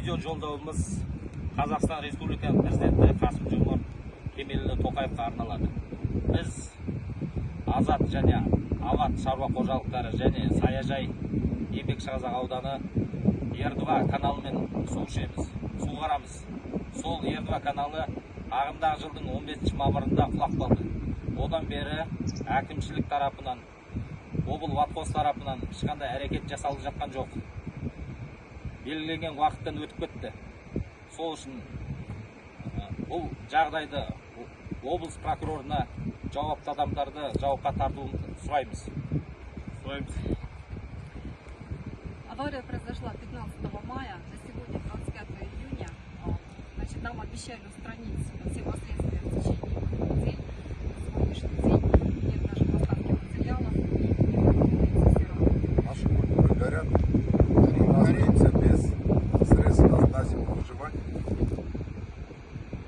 видео жолдауымыз Қазақстан Республикасының президенті Қасым-Жомарт Кемелұлы Тоқаевқа арналады. Біз Азат және Абат шаруа қожалықтары және Саяжай Еңбекшіқазақ ауданы Ердуа каналымен су ішеміз, су қарамыз. Сол Ердуа каналы ағымдағы жылдың 15 мамырында құлап қалды. Одан бері әкімшілік тарапынан, облватқос тарапынан ешқандай әрекет жасалып жатқан жоқ. Белгіленген уақыттан өтіп кетті. Сол үшін бұл жағдайды облыс прокурорына жауапты адамдарды жауапқа тартуын сұраймыз. Авария произошла 15 мая, на сегодня 25 июня. Значит, нам обещали